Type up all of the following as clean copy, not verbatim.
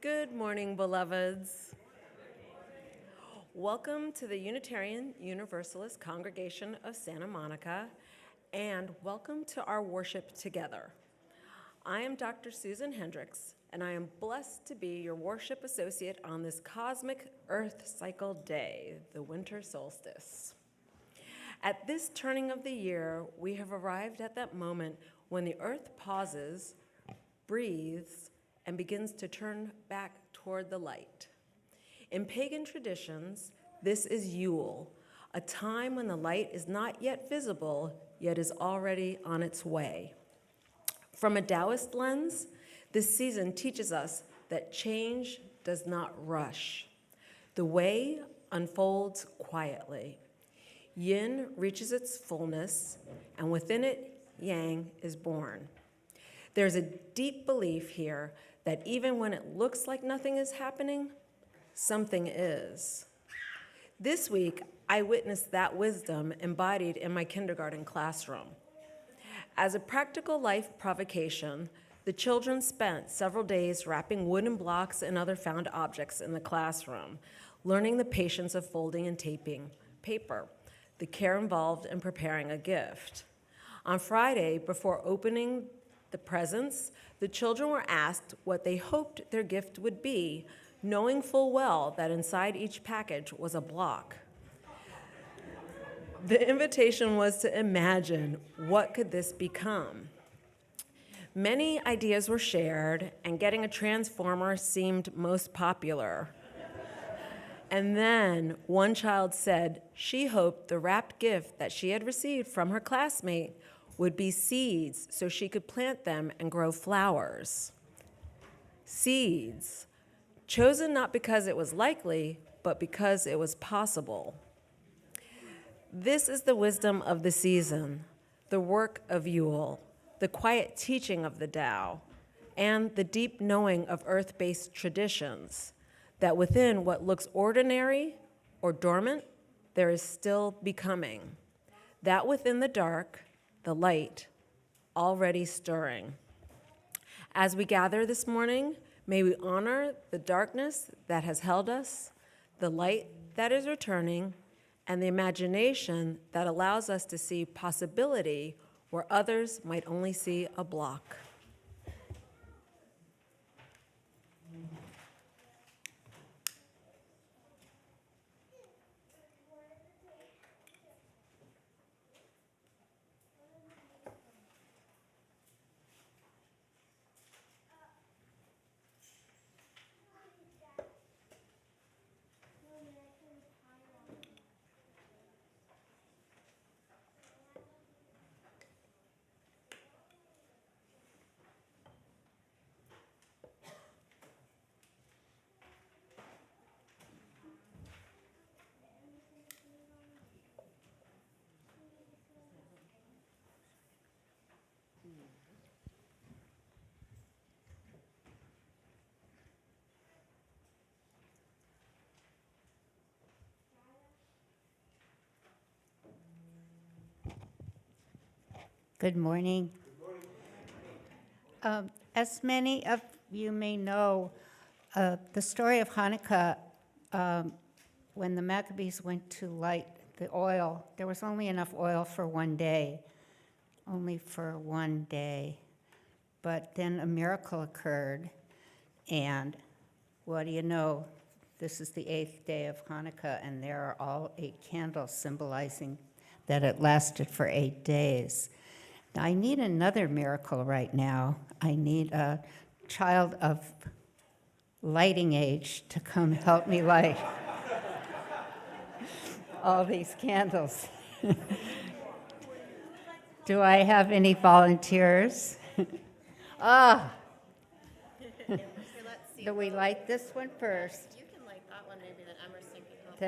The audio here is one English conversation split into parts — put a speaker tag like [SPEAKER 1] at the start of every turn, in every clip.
[SPEAKER 1] Good morning, beloveds. Welcome to the Unitarian Universalist Congregation of Santa Monica, and welcome to our worship together. I am Dr. Susan Hendricks, and I am blessed to be your worship associate on this cosmic Earth cycle day, the winter solstice. At this turning of the year, we have arrived at that moment when the Earth pauses, breathes, and begins to turn back toward the light. In pagan traditions, this is Yule, a time when the light is not yet visible, yet is already on its way. From a Taoist lens, this season teaches us that change does not rush. The way unfolds quietly. Yin reaches its fullness, and within it, Yang is born. There's a deep belief here that even when it looks like nothing is happening, something is. This week, I witnessed that wisdom embodied in my kindergarten classroom. As a practical life provocation, the children spent several days wrapping wooden blocks and other found objects in the classroom, learning the patience of folding and taping paper, the care involved in preparing a gift. On Friday, before opening the presents, the children were asked what they hoped their gift would be, knowing full well that inside each package was a block. The invitation was to imagine, what could this become? Many ideas were shared, and getting a transformer seemed most popular. And then one child said she hoped the wrapped gift that she had received from her classmate would be seeds so she could plant them and grow flowers. Seeds, chosen not because it was likely, but because it was possible. This is the wisdom of the season, the work of Yule, the quiet teaching of the Tao, and the deep knowing of earth-based traditions, that within what looks ordinary or dormant, there is still becoming. That within the dark, the light, already stirring. As we gather this morning, may we honor the darkness that has held us, the light that is returning, and the imagination that allows us to see possibility where others might only see a block.
[SPEAKER 2] Good morning. As many of you may know, the story of Hanukkah, when the Maccabees went to light the oil, there was only enough oil for one day, only for one day. But then a miracle occurred, and what do you know? This is the 8th day of Hanukkah, and there are all 8 candles symbolizing that it lasted for 8 days. I need another miracle right now. I need a child of lighting age to come help me light all these candles. Do I have any volunteers? Do we light this one first?
[SPEAKER 1] You can light that one, maybe, then Emerson can help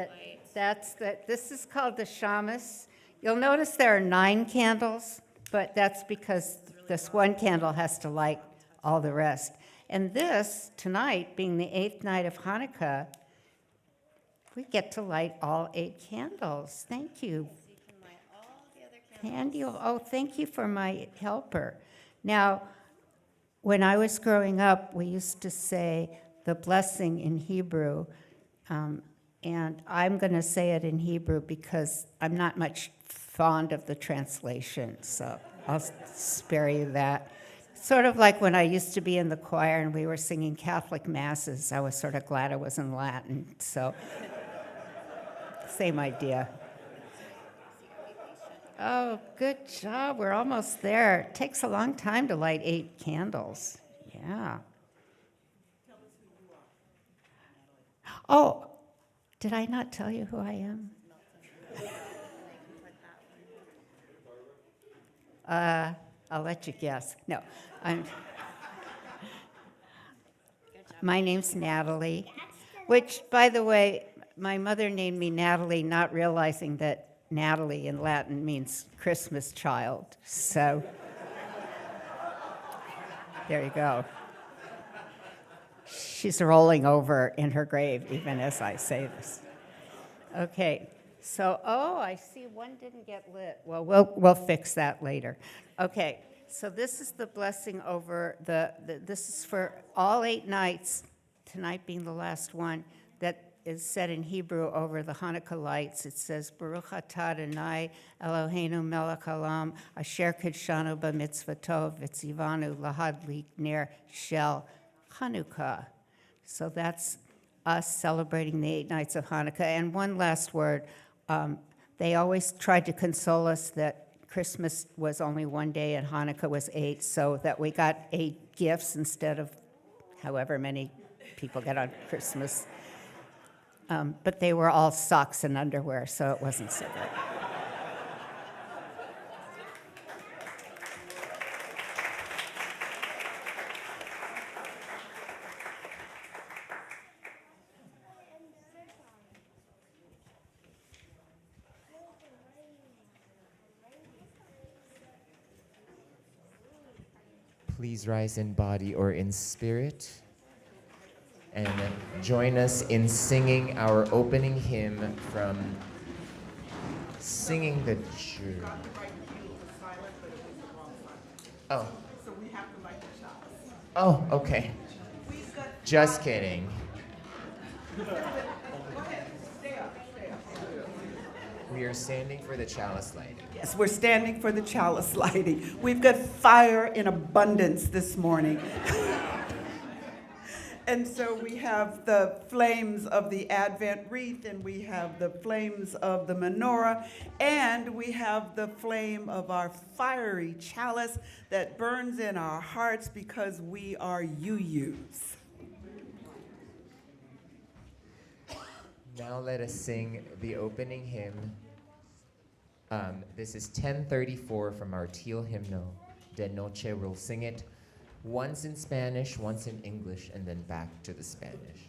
[SPEAKER 1] light.
[SPEAKER 2] This is called the shamus. You'll notice there are 9 candles, but that's because this one candle has to light all the rest. And this, tonight, being the 8th night of Hanukkah, we get to light all 8 candles. Thank you.
[SPEAKER 1] So you can light all the other candles.
[SPEAKER 2] Thank you for my helper. Now, when I was growing up, we used to say the blessing in Hebrew, and I'm going to say it in Hebrew because I'm not much fond of the translation, so I'll spare you that. Sort of like when I used to be in the choir and we were singing Catholic masses, I was sort of glad I was in Latin, so same idea. Oh, good job. We're almost there. It takes a long time to light 8 candles. Yeah. Oh, did I not tell you who I am? I'll let you guess. No, my name's Natalie, which, by the way, my mother named me Natalie, not realizing that Natalie in Latin means Christmas child. So there you go. She's rolling over in her grave even as I say this. Okay, so, I see one didn't get lit. Well, we'll fix that later. Okay, so this is the blessing over this is for all 8 nights, tonight being the last one, that is said in Hebrew over the Hanukkah lights. It says, Baruch atah Adonai Eloheinu melech haolam, asher kidshanu b'mitzvotov v'tzivanu lahadlik ner shel Hanukkah. So that's us celebrating the 8 nights of Hanukkah. And one last word, they always tried to console us that Christmas was only 1 day and Hanukkah was 8, so that we got 8 gifts instead of however many people get on Christmas. But they were all socks and underwear, so it wasn't so good.
[SPEAKER 3] Please rise in body or in spirit and join us in singing our opening hymn from Singing the Journey. Oh.
[SPEAKER 4] So we have to light the chalice.
[SPEAKER 3] Oh, okay. Just kidding.
[SPEAKER 4] Go ahead, stay up.
[SPEAKER 3] We are standing for the chalice lighting.
[SPEAKER 4] Yes, we're standing for the chalice lighting. We've got fire in abundance this morning. And so we have the flames of the Advent wreath, and we have the flames of the menorah, and we have the flame of our fiery chalice that burns in our hearts because we are UUs.
[SPEAKER 3] Now let us sing the opening hymn. This is 1034 from our teal hymnal, De Noche. We'll sing it once in Spanish, once in English, and then back to the Spanish.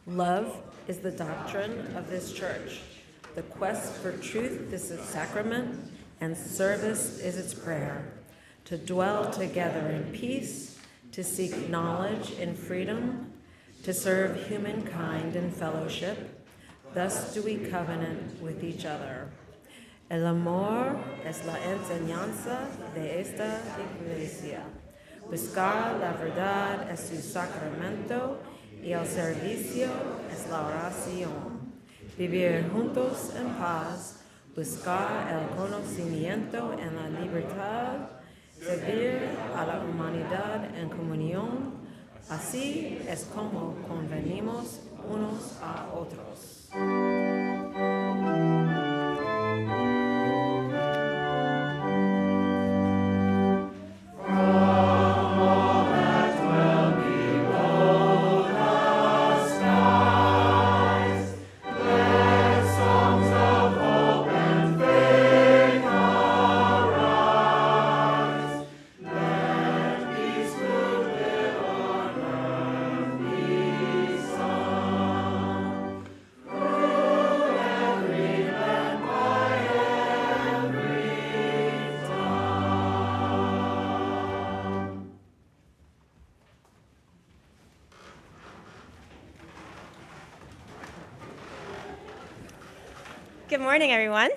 [SPEAKER 1] Love is the doctrine of this church. The quest for truth is its sacrament, and service is its prayer. To dwell together in peace, to seek knowledge in freedom, to serve humankind in fellowship. Thus do we covenant with each other. El amor es la enseñanza de esta iglesia. Buscar la verdad es su sacramento y el servicio es la oración. Vivir juntos en paz, buscar el conocimiento en la libertad, servir a la humanidad en comunión. Así es como convenimos unos a otros.
[SPEAKER 5] Good morning, everyone.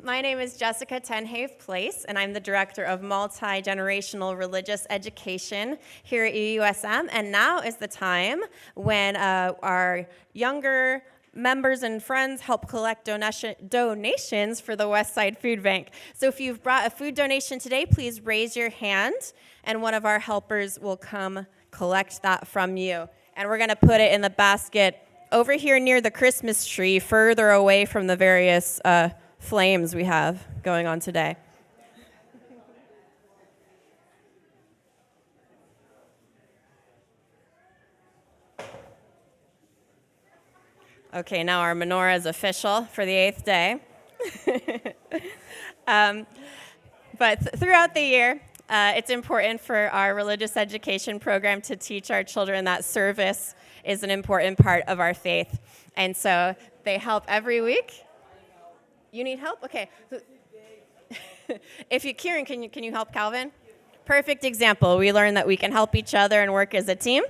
[SPEAKER 5] My name is Jessica Tenhave Place, and I'm the Director of Multi-Generational Religious Education here at UUSM. And now is the time when our younger members and friends help collect donations for the West Side Food Bank. So if you've brought a food donation today, please raise your hand, and one of our helpers will come collect that from you. And we're going to put it in the basket over here near the Christmas tree, further away from the various flames we have going on today. Okay, now our menorah is official for the 8th day. But throughout the year, it's important for our religious education program to teach our children that service is an important part of our faith. And so they help every week. You need help? Okay. If you, Kieran, can you help Calvin? Perfect example. We learn that we can help each other and work as a team.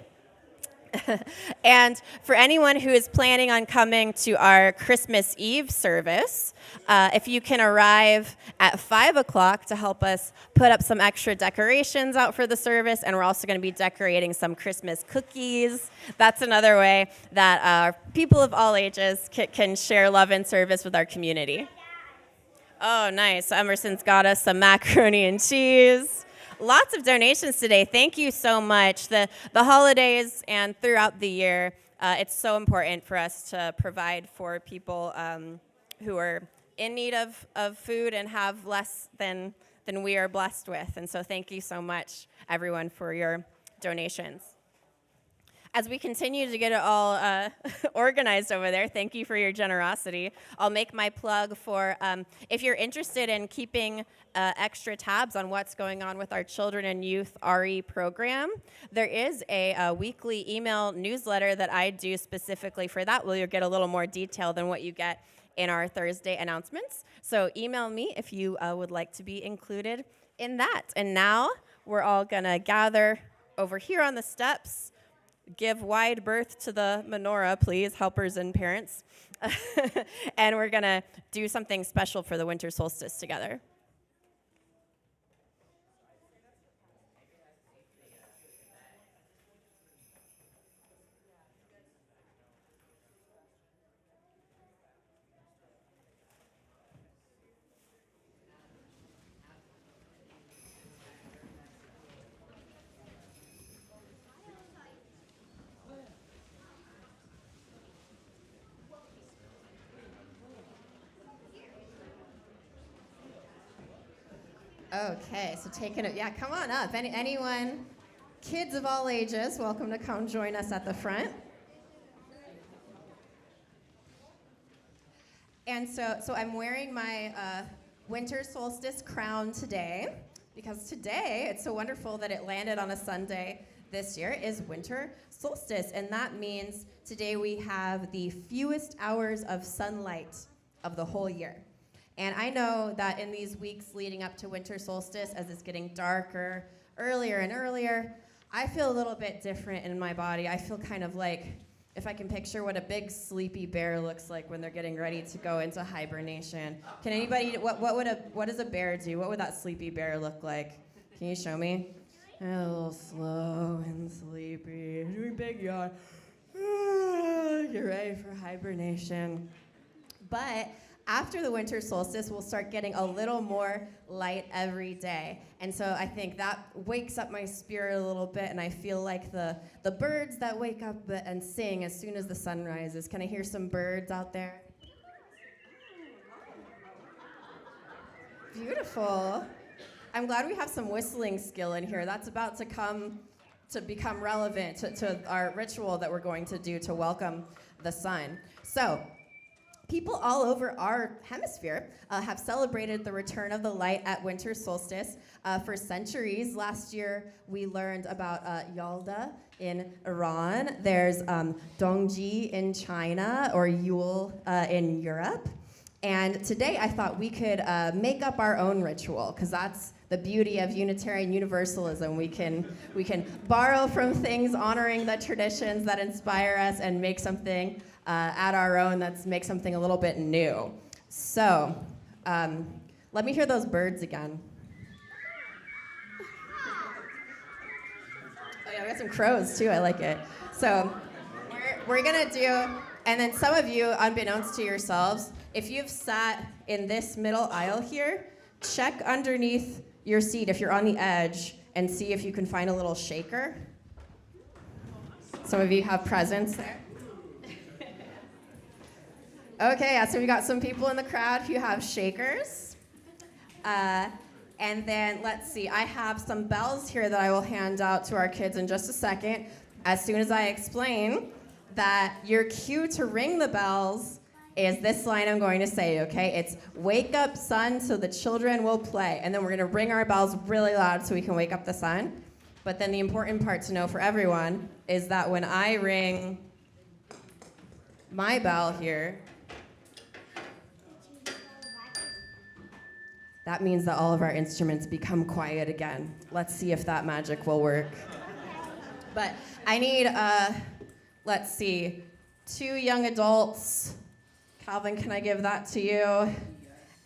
[SPEAKER 5] And for anyone who is planning on coming to our Christmas Eve service, if you can arrive at 5 o'clock to help us put up some extra decorations out for the service, and we're also going to be decorating some Christmas cookies. That's another way that people of all ages can share love and service with our community. Oh, nice. Emerson's got us some macaroni and cheese. Lots of donations today. Thank you so much. The holidays and throughout the year, it's so important for us to provide for people who are in need of food and have less than we are blessed with. And so thank you so much, everyone, for your donations. As we continue to get it all organized over there, thank you for your generosity. I'll make my plug for if you're interested in keeping extra tabs on what's going on with our Children and Youth RE program, there is a weekly email newsletter that I do specifically for that, where you'll get a little more detail than what you get in our Thursday announcements. So email me if you would like to be included in that. And now we're all going to gather over here on the steps. Give wide berth to the menorah, please, helpers and parents. And we're going to do something special for the winter solstice together. Okay, so taking it, yeah, come on up. Anyone, kids of all ages, welcome to come join us at the front. And so I'm wearing my winter solstice crown today, because today, it's so wonderful that it landed on a Sunday, this year is winter solstice, and that means today we have the fewest hours of sunlight of the whole year. And I know that in these weeks leading up to winter solstice, as it's getting darker, earlier and earlier, I feel a little bit different in my body. I feel kind of like, if I can picture what a big sleepy bear looks like when they're getting ready to go into hibernation. Can anybody, what does a bear do? What would that sleepy bear look like? Can you show me? A little slow and sleepy, doing big yawn. You're ready for hibernation. But after the winter solstice, we'll start getting a little more light every day. And so I think that wakes up my spirit a little bit, and I feel like the birds that wake up and sing as soon as the sun rises. Can I hear some birds out there? Beautiful. I'm glad we have some whistling skill in here. That's about to become relevant to our ritual that we're going to do to welcome the sun. So, people all over our hemisphere have celebrated the return of the light at winter solstice for centuries. Last year, we learned about Yalda in Iran. There's Dongji in China, or Yule in Europe. And today, I thought we could make up our own ritual, because that's the beauty of Unitarian Universalism. We can borrow from things honoring the traditions that inspire us and make something at our own make something a little bit new. So, let me hear those birds again. Oh yeah, we got some crows too, I like it. So, we're gonna do, and then some of you, unbeknownst to yourselves, if you've sat in this middle aisle here, check underneath your seat if you're on the edge and see if you can find a little shaker. Some of you have presents there. Okay, yeah, so we got some people in the crowd who have shakers. And then, let's see, I have some bells here that I will hand out to our kids in just a second, as soon as I explain that your cue to ring the bells is this line I'm going to say, okay? It's, "Wake up, sun, so the children will play." And then we're gonna ring our bells really loud so we can wake up the sun. But then the important part to know for everyone is that when I ring my bell here, that means that all of our instruments become quiet again. Let's see if that magic will work. But I need, let's see, 2 young adults. Calvin, can I give that to you?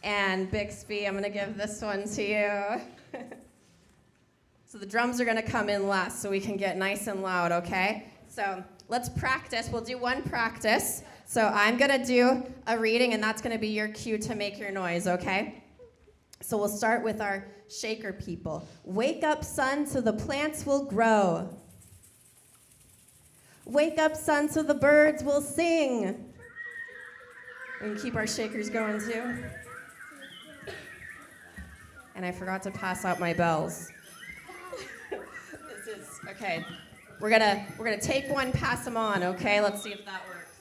[SPEAKER 5] And Bixby, I'm gonna give this one to you. So the drums are gonna come in last so we can get nice and loud, okay? So let's practice. We'll do one practice. So I'm gonna do a reading, and that's gonna be your cue to make your noise, okay? So we'll start with our shaker people. Wake up, sun, so the plants will grow. Wake up, sun, so the birds will sing. We can keep our shakers going too. And I forgot to pass out my bells. This is, okay. We're gonna take one, pass them on, okay? Let's see if that works.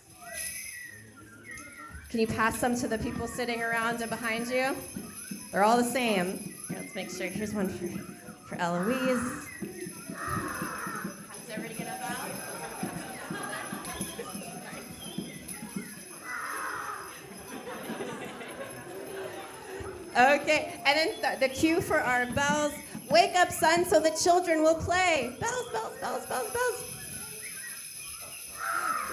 [SPEAKER 5] Can you pass them to the people sitting around and behind you? They're all the same. Here, let's make sure. Here's one for Eloise. Does everybody get a bell? Okay, and then the cue for our bells. Wake up, sun, so the children will play. Bells, bells, bells, bells, bells.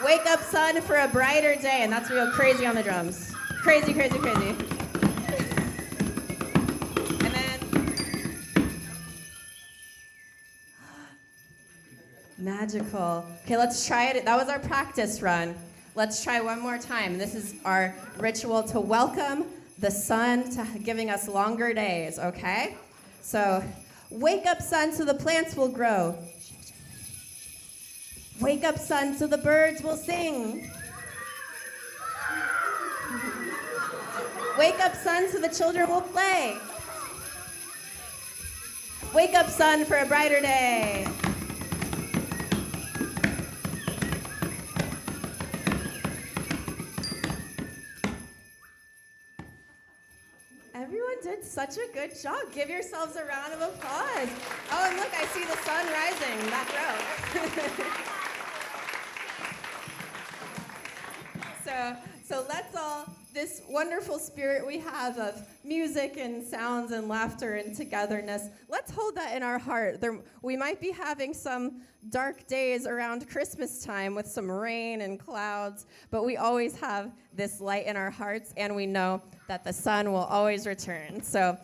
[SPEAKER 5] Wake up, sun, for a brighter day. And that's real crazy on the drums. Crazy, crazy, crazy. And then, magical. Okay, let's try it. That was our practice run. Let's try one more time. This is our ritual to welcome the sun to giving us longer days, okay? So, wake up, sun, so the plants will grow. Wake up, sun, so the birds will sing. Wake up, sun, so the children will play. Wake up, sun, for a brighter day. Everyone did such a good job. Give yourselves a round of applause. Oh, and look, I see the sun rising back row. So let's all, this wonderful spirit we have of music and sounds and laughter and togetherness, let's hold that in our heart. We might be having some dark days around Christmas time with some rain and clouds, but we always have this light in our hearts, and we know that the sun will always return. So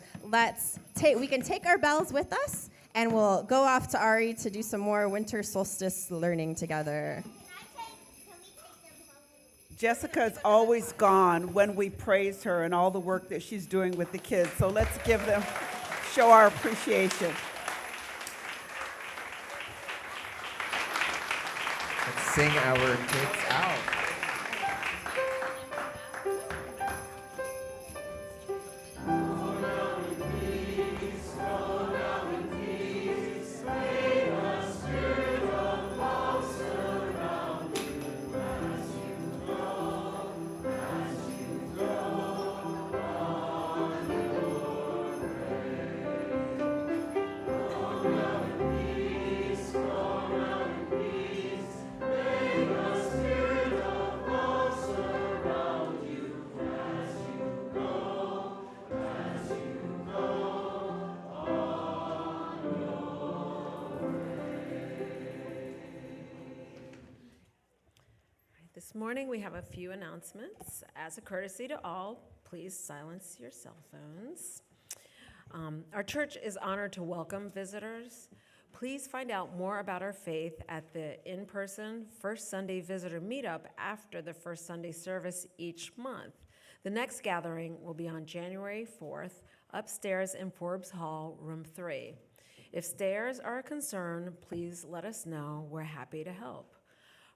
[SPEAKER 5] we can take our bells with us, and we'll go off to Ari to do some more winter solstice learning together.
[SPEAKER 4] Jessica's always gone when we praise her and all the work that she's doing with the kids. So let's show our appreciation.
[SPEAKER 3] Let's sing our kids out.
[SPEAKER 1] This morning we have a few announcements. As a courtesy to all, please silence your cell phones. Our church is honored to welcome visitors. Please find out more about our faith at the in-person First Sunday Visitor Meetup after the First Sunday service each month. The next gathering will be on January 4th, upstairs in Forbes Hall, room 3. If stairs are a concern, please let us know. We're happy to help.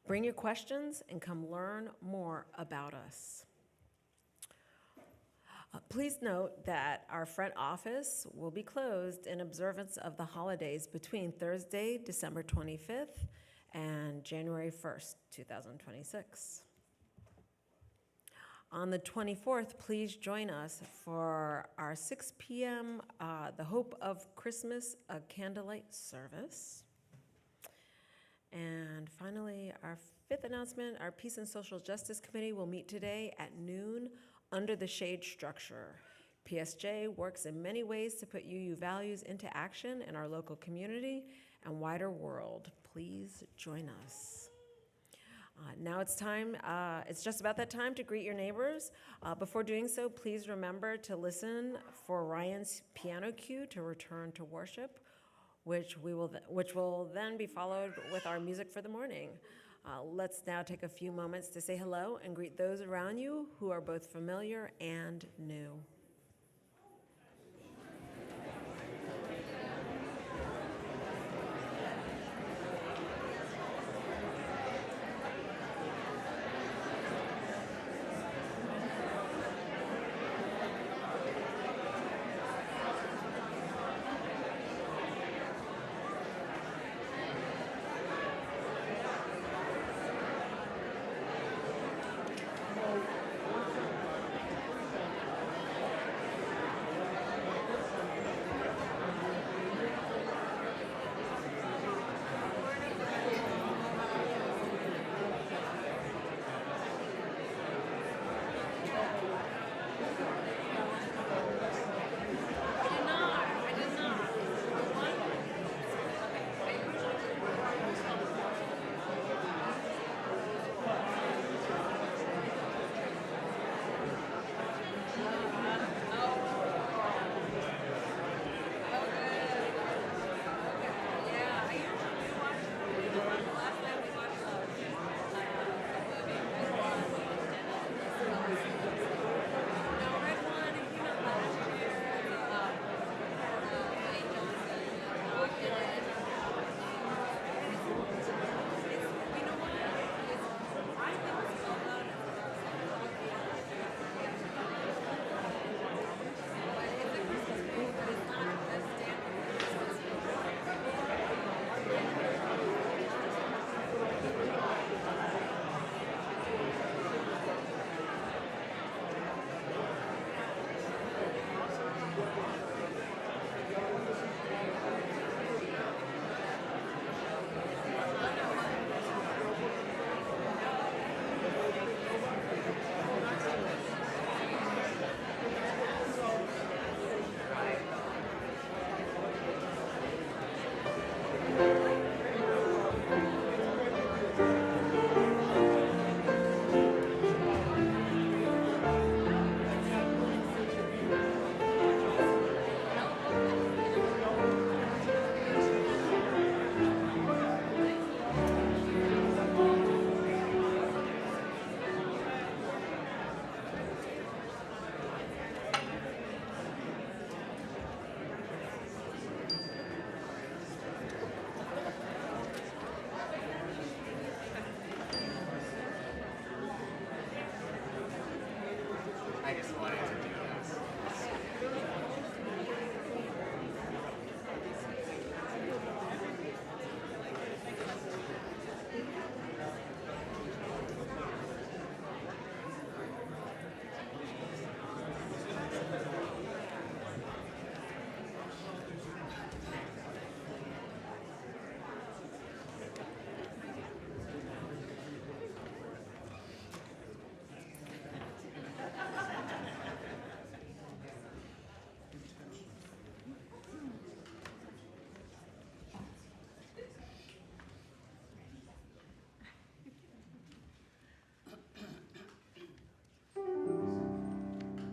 [SPEAKER 1] Bring your questions and come learn more about us. Please note that our front office will be closed in observance of the holidays between Thursday, December 25th and January 1st, 2026. On the 24th, please join us for our 6 p.m. The Hope of Christmas, a candlelight service. And finally, our fifth announcement, our Peace and Social Justice Committee will meet today at noon under the shade structure. PSJ works in many ways to put UU values into action in our local community and wider world. Please join us. Now it's time, it's just about that time to greet your neighbors. Before doing so, please remember to listen for Ryan's piano cue to return to worship, which will then be followed with our music for the morning. Let's now take a few moments to say hello and greet those around you who are both familiar and new.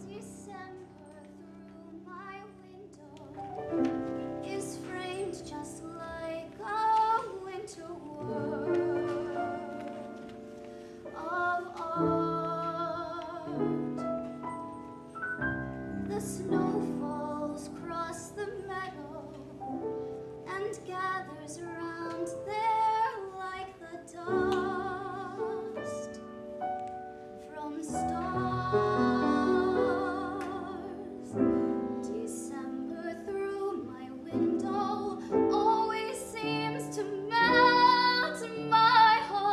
[SPEAKER 6] December through my window is framed just like a winter world of art. The snow falls across the meadow and gathers around there like the dust from stars. December through my window always seems to melt my heart.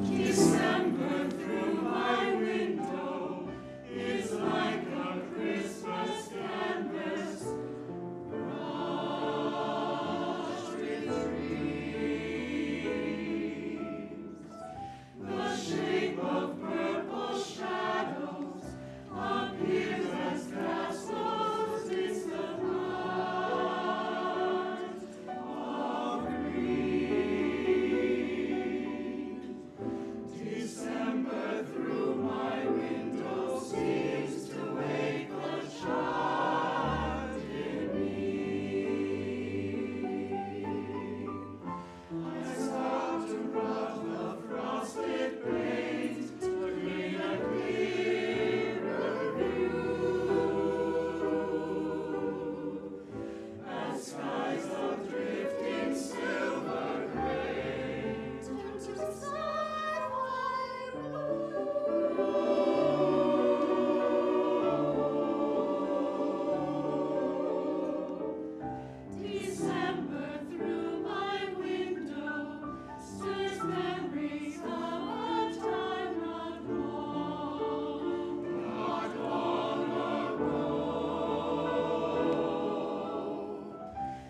[SPEAKER 7] December through my window is like a Christmas canvas brushed with trees. The shape of purple shadows appears as castles midst the pines of green. December through my window seems to wake a child in me. I stop to rub the frosted panes to gain a clearer view. As skies of drifting silver gray
[SPEAKER 6] Turn to sky blue.
[SPEAKER 7] December through my window stirs memories of a time not long ago.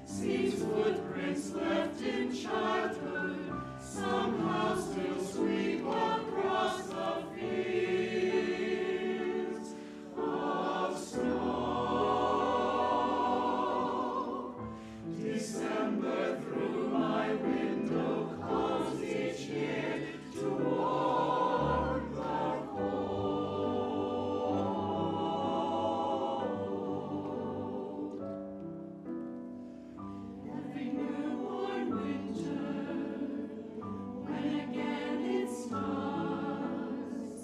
[SPEAKER 7] Sees footprints left in childhood somehow still sweep across the fields of snow. December through my window comes each year to warm the cold. Every newborn winter, when again it starts,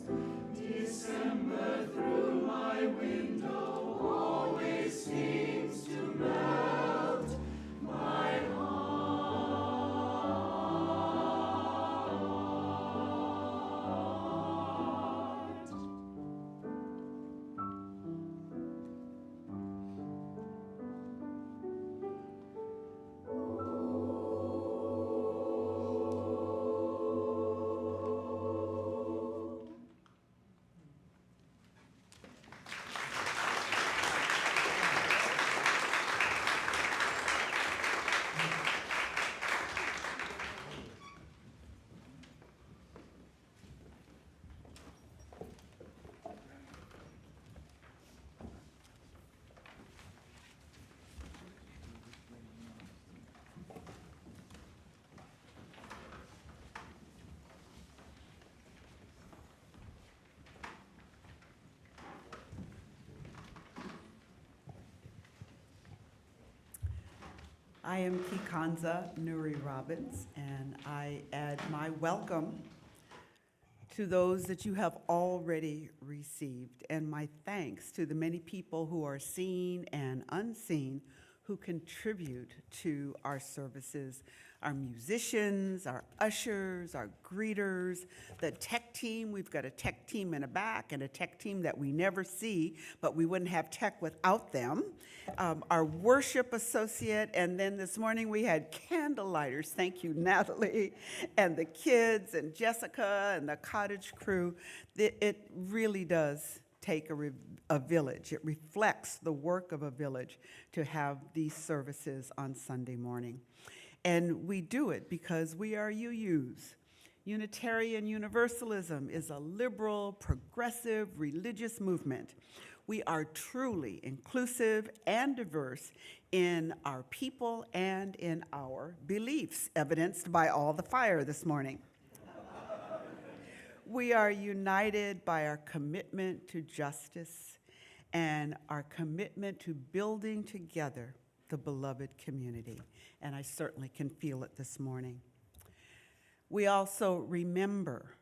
[SPEAKER 7] December through my window always seems to melt my heart.
[SPEAKER 4] I am Kikanza Nuri-Robins, and I add my welcome to those that you have already received, and my thanks to the many people who are seen and unseen who contribute to our services. our musicians, our ushers, our greeters, the tech team. We've got a tech team in the back and a tech team that we never see, but we wouldn't have tech without them. Our worship associate, and then this morning we had candle lighters. Thank you, Natalie, and the kids, and Jessica, and the cottage crew. It really does take a village. It reflects the work of a village to have these services on Sunday morning. And we do it because we are UUs. Unitarian Universalism is a liberal, progressive, religious movement. We are truly inclusive and diverse in our people and in our beliefs, evidenced by all the fire this morning. We are united by our commitment to justice and our commitment to building together the beloved community, and I certainly can feel it this morning. We also remember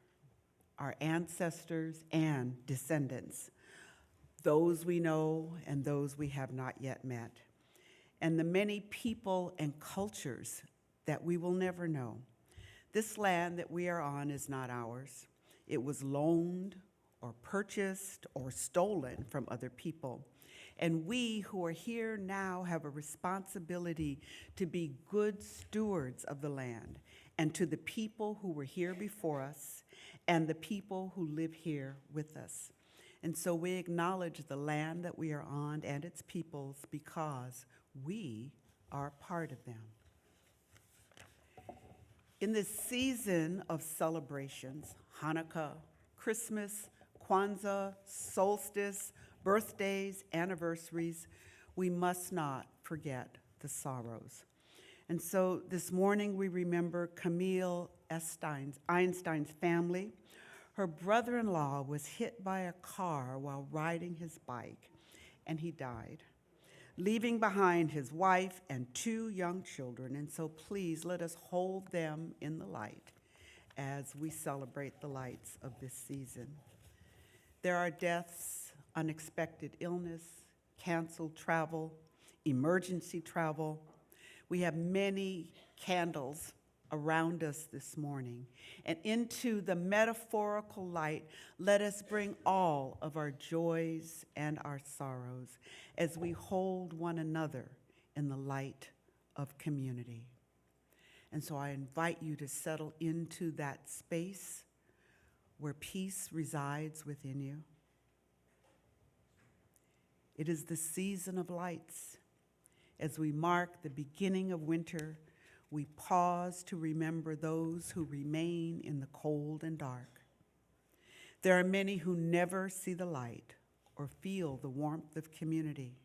[SPEAKER 4] our ancestors and descendants, those we know and those we have not yet met, and the many people and cultures that we will never know. This land that we are on is not ours. It was loaned or purchased or stolen from other people. And we who are here now have a responsibility to be good stewards of the land and to the people who were here before us and the people who live here with us. And so we acknowledge the land that we are on and its peoples because we are part of them. In this season of celebrations, Hanukkah, Christmas, Kwanzaa, solstice, birthdays, anniversaries, we must not forget the sorrows. And so this morning we remember Camille Einstein's family. Her brother-in-law was hit by a car while riding his bike, and he died, leaving behind his wife and 2 young children. And so please let us hold them in the light as we celebrate the lights of this season. There are deaths, unexpected illness, canceled travel, emergency travel. We have many candles around us this morning. And into the metaphorical light, let us bring all of our joys and our sorrows as we hold one another in the light of community. And so I invite you to settle into that space where peace resides within you. It is the season of lights. As we mark the beginning of winter, we pause to remember those who remain in the cold and dark. There are many who never see the light or feel the warmth of community.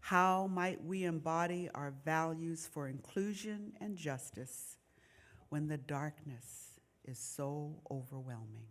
[SPEAKER 4] How might we embody our values for inclusion and justice when the darkness is so overwhelming?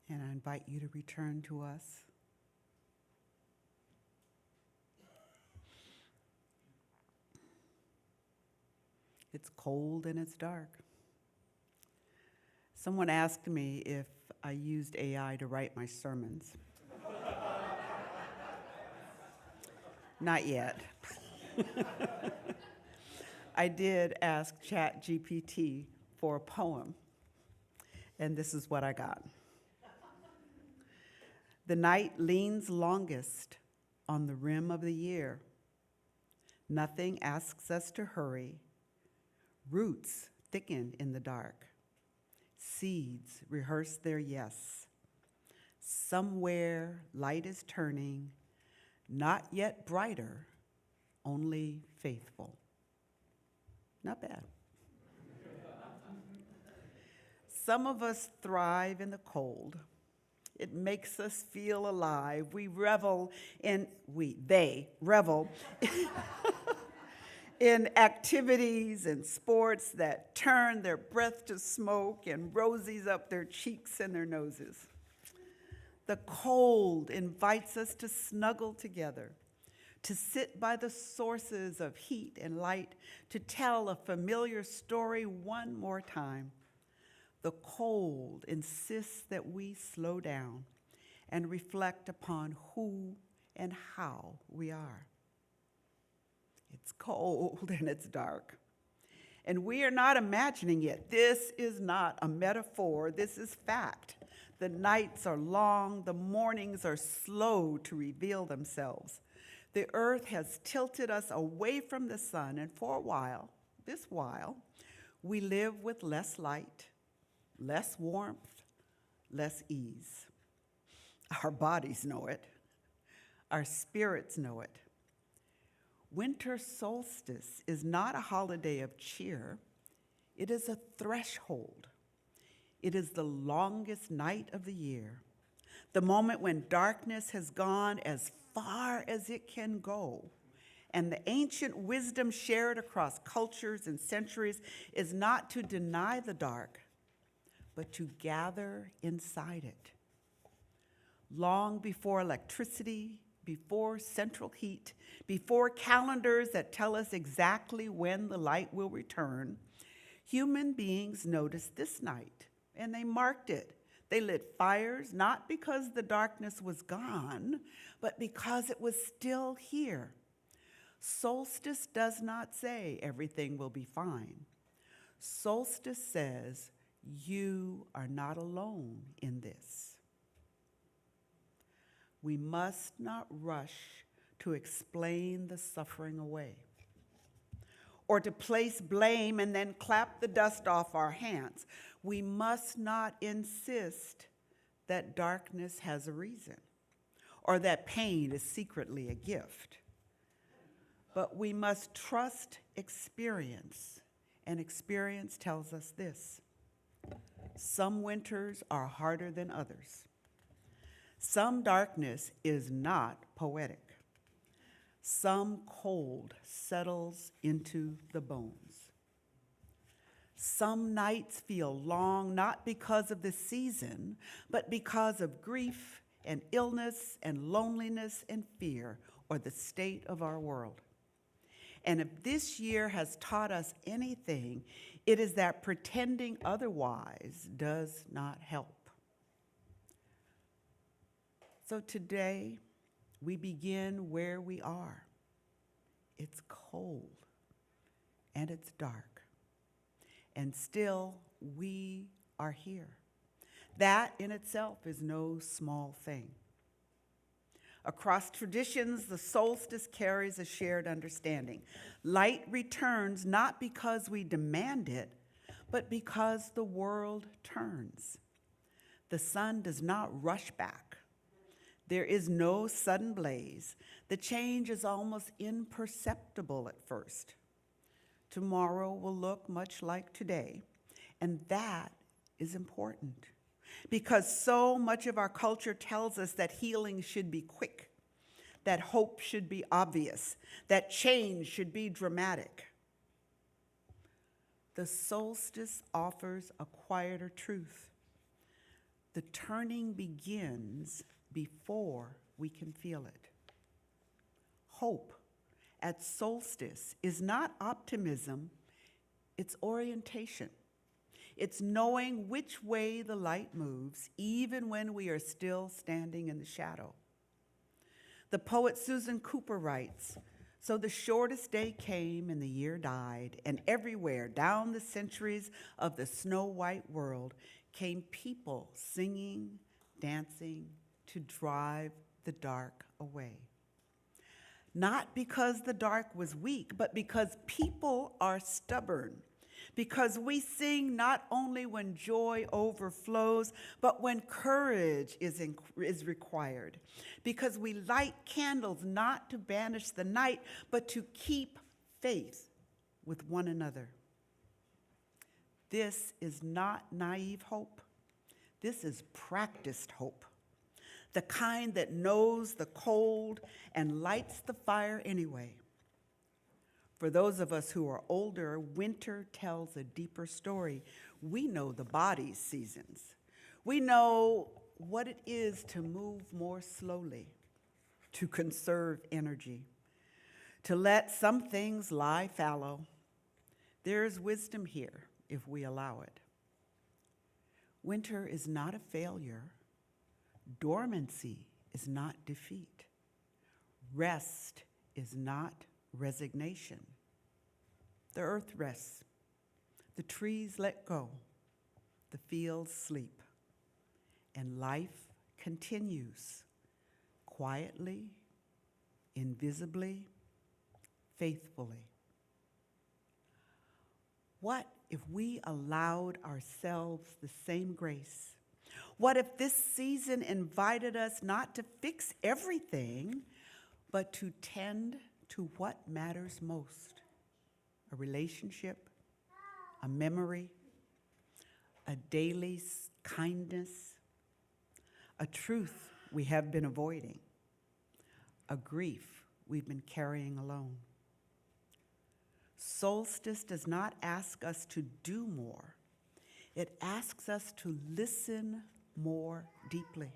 [SPEAKER 4] And I invite you to return to us. It's cold and it's dark. Someone asked me if I used AI to write my sermons. Not yet. I did ask ChatGPT for a poem, and this is what I got. The night leans longest on the rim of the year. Nothing asks us to hurry. Roots thicken in the dark. Seeds rehearse their yes. Somewhere light is turning, not yet brighter, only faithful. Not bad. Some of us thrive in the cold. It makes us feel alive. They revel in activities and sports that turn their breath to smoke and rosies up their cheeks and their noses. The cold invites us to snuggle together, to sit by the sources of heat and light, to tell a familiar story one more time. The cold insists that we slow down and reflect upon who and how we are. It's cold and it's dark. And we are not imagining it. This is not a metaphor, this is fact. The nights are long, the mornings are slow to reveal themselves. The earth has tilted us away from the sun, and for a while, we live with less light, less warmth, less ease. Our bodies know it. Our spirits know it. Winter solstice is not a holiday of cheer. It is a threshold. It is the longest night of the year, the moment when darkness has gone as far as it can go. And the ancient wisdom shared across cultures and centuries is not to deny the dark, but to gather inside it. Long before electricity, before central heat, before calendars that tell us exactly when the light will return, human beings noticed this night, and they marked it. They lit fires, not because the darkness was gone, but because it was still here. Solstice does not say everything will be fine. Solstice says, you are not alone in this. We must not rush to explain the suffering away, or to place blame and then clap the dust off our hands. We must not insist that darkness has a reason, or that pain is secretly a gift. But we must trust experience, and experience tells us this: some winters are harder than others. Some darkness is not poetic. Some cold settles into the bones. Some nights feel long, not because of the season, but because of grief and illness and loneliness and fear, or the state of our world. And if this year has taught us anything, it is that pretending otherwise does not help. So today, we begin where we are. It's cold and it's dark, and still we are here. That in itself is no small thing. Across traditions, the solstice carries a shared understanding. Light returns not because we demand it, but because the world turns. The sun does not rush back. There is no sudden blaze. The change is almost imperceptible at first. Tomorrow will look much like today, and that is important because so much of our culture tells us that healing should be quick, that hope should be obvious, that change should be dramatic. The solstice offers a quieter truth. The turning begins before we can feel it. Hope at solstice is not optimism, it's orientation. It's knowing which way the light moves, even when we are still standing in the shadow. The poet Susan Cooper writes, "So the shortest day came and the year died, and everywhere down the centuries of the snow-white world came people singing, dancing to drive the dark away." Not because the dark was weak, but because people are stubborn. Because we sing not only when joy overflows, but when courage is required. Because we light candles not to banish the night, but to keep faith with one another. This is not naive hope. This is practiced hope. The kind that knows the cold and lights the fire anyway. For those of us who are older, winter tells a deeper story. We know the body's seasons. We know what it is to move more slowly, to conserve energy, to let some things lie fallow. There is wisdom here if we allow it. Winter is not a failure. Dormancy is not defeat. Rest is not resignation. The earth rests. The trees let go. The fields sleep. And life continues quietly, invisibly, faithfully. What if we allowed ourselves the same grace? What if this season invited us not to fix everything, but to tend to what matters most? A relationship, a memory, a daily kindness, a truth we have been avoiding, a grief we've been carrying alone. Solstice does not ask us to do more. It asks us to listen more deeply.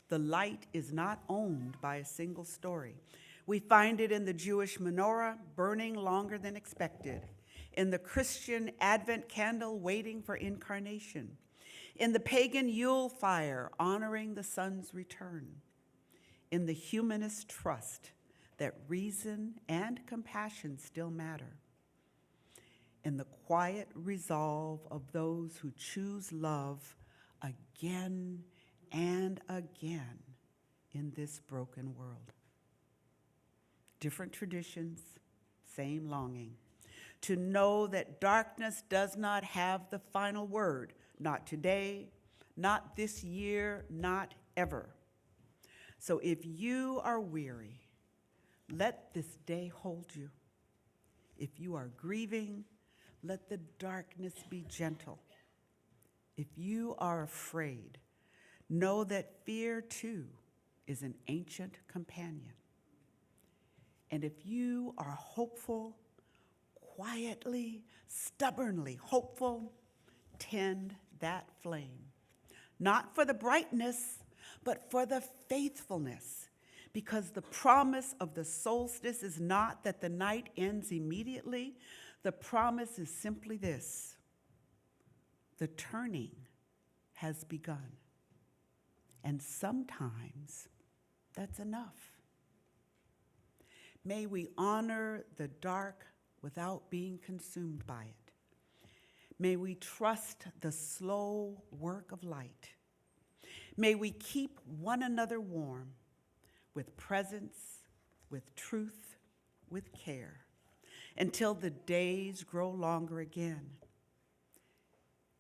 [SPEAKER 4] The light is not owned by a single story. We find it in the Jewish menorah burning longer than expected, in the Christian Advent candle waiting for incarnation, in the pagan Yule fire honoring the sun's return, in the humanist trust that reason and compassion still matter, in the quiet resolve of those who choose love again and again in this broken world. Different traditions, same longing. To know that darkness does not have the final word, not today, not this year, not ever. So if you are weary, let this day hold you. If you are grieving, let the darkness be gentle. If you are afraid, know that fear too is an ancient companion. And if you are hopeful, quietly, stubbornly hopeful, tend that flame. Not for the brightness, but for the faithfulness. Because the promise of the solstice is not that the night ends immediately. The promise is simply this: the turning has begun. And sometimes that's enough. May we honor the dark without being consumed by it. May we trust the slow work of light. May we keep one another warm with presence, with truth, with care, until the days grow longer again.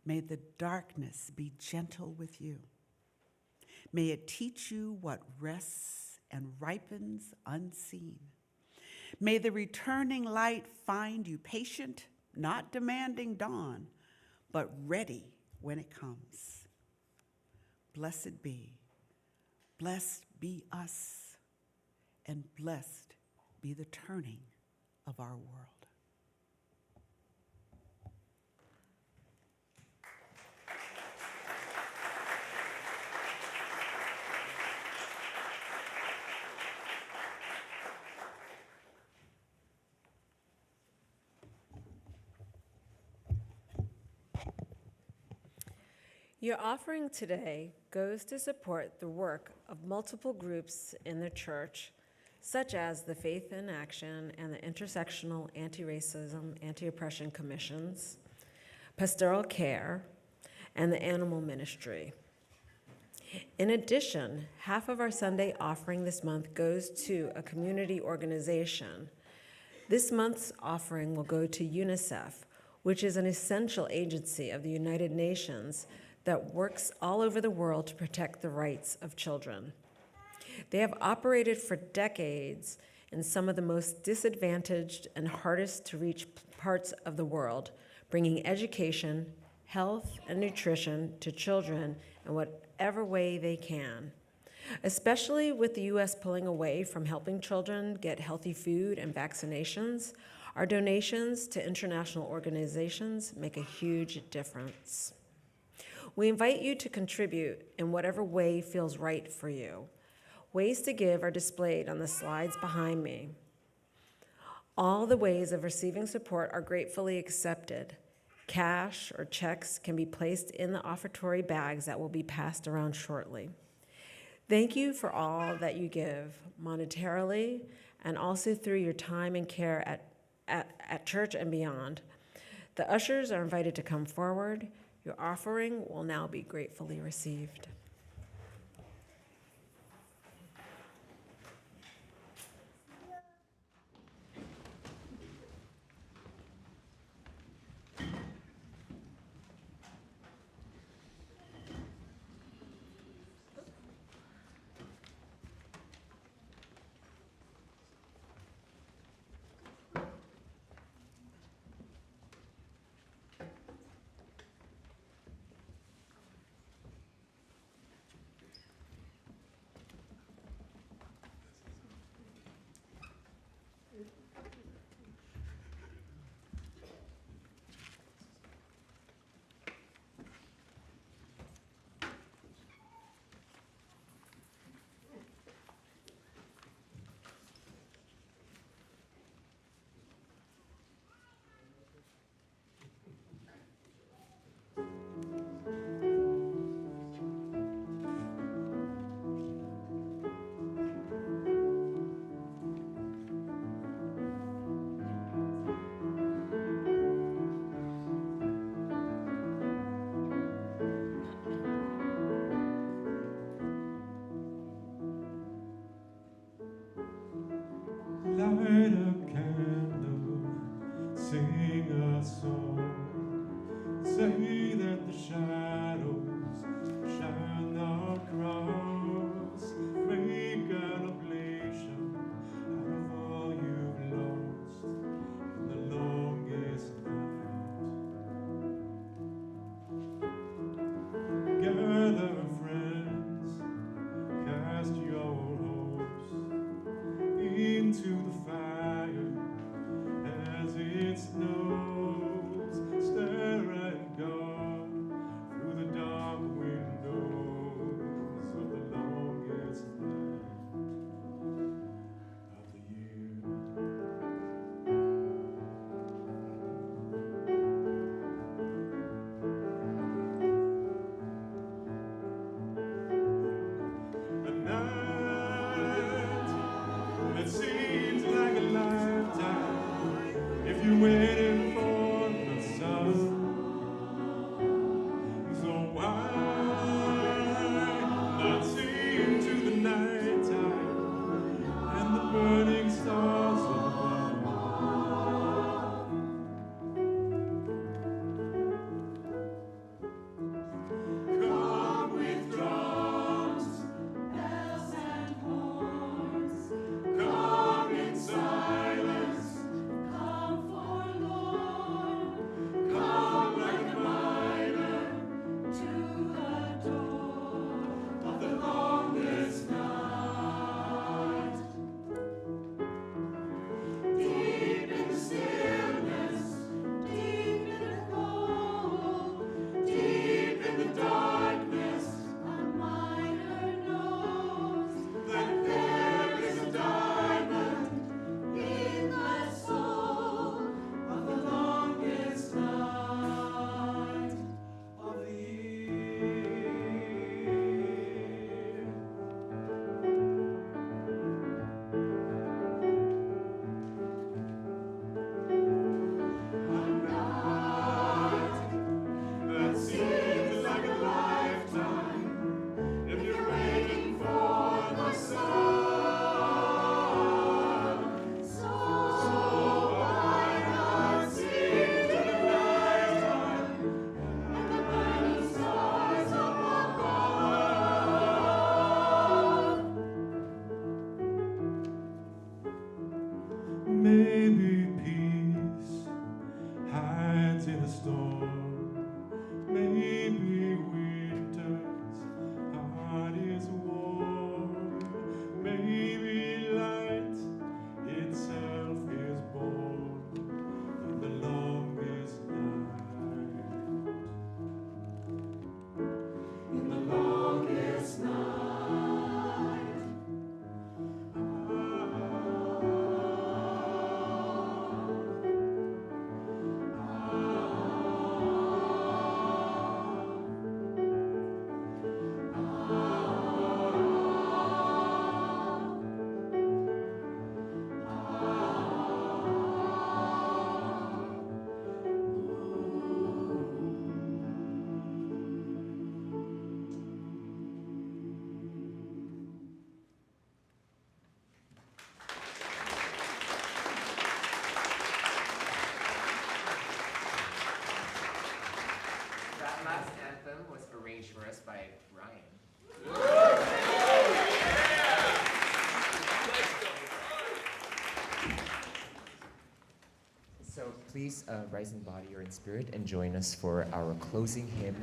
[SPEAKER 4] May the darkness be gentle with you. May it teach you what rests and ripens unseen. May the returning light find you patient, not demanding dawn, but ready when it comes. Blessed be us, and blessed be the turning of our world.
[SPEAKER 1] Your offering today goes to support the work of multiple groups in the church, such as the Faith in Action and the Intersectional Anti-Racism, Anti-Oppression Commissions, Pastoral Care, and the Animal Ministry. In addition, half of our Sunday offering this month goes to a community organization. This month's offering will go to UNICEF, which is an essential agency of the United Nations that works all over the world to protect the rights of children. They have operated for decades in some of the most disadvantaged and hardest to reach parts of the world, bringing education, health, and nutrition to children in whatever way they can. Especially with the U.S. pulling away from helping children get healthy food and vaccinations, our donations to international organizations make a huge difference. We invite you to contribute in whatever way feels right for you. Ways to give are displayed on the slides behind me. All the ways of receiving support are gratefully accepted. Cash or checks can be placed in the offertory bags that will be passed around shortly. Thank you for all that you give monetarily and also through your time and care at church and beyond. The ushers are invited to come forward. Your offering will now be gratefully received.
[SPEAKER 7] Light a candle, sing a song, say that the shadows shine across, make an oblation out of all you've lost in the longest night. Gather friends, cast your hopes into the fire as it snows. Stare at God through the dark windows of the longest night of the year. A night that seems like a lifetime if you're waiting for the sun. So why not see into the nighttime and the burning stars above? Come with drums, bells and horns. Come in silence, come forlorn. storm. Maybe winter's heart is warm. Maybe light itself is born in the longest night. In the longest night.
[SPEAKER 3] That last anthem was arranged for us by Ryan. So please rise in body or in spirit and join us for our closing hymn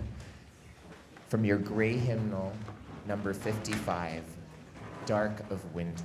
[SPEAKER 3] from your gray hymnal, number 55, Dark of Wind.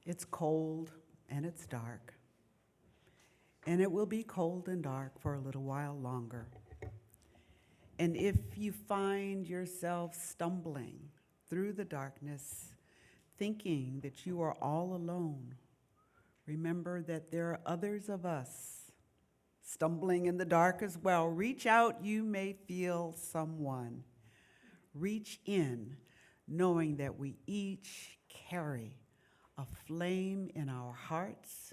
[SPEAKER 4] It's cold and it's dark. And it will be cold and dark for a little while longer. And if you find yourself stumbling through the darkness, thinking that you are all alone, remember that there are others of us stumbling in the dark as well. Reach out, you may feel someone. Reach in, knowing that we each carry a flame in our hearts,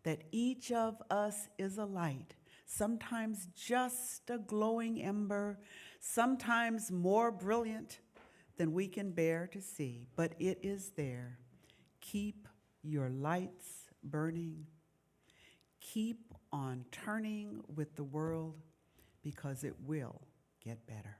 [SPEAKER 4] that each of us is a light, sometimes just a glowing ember, sometimes more brilliant than we can bear to see, but it is there. Keep your lights burning. Keep on turning with the world, because it will get better.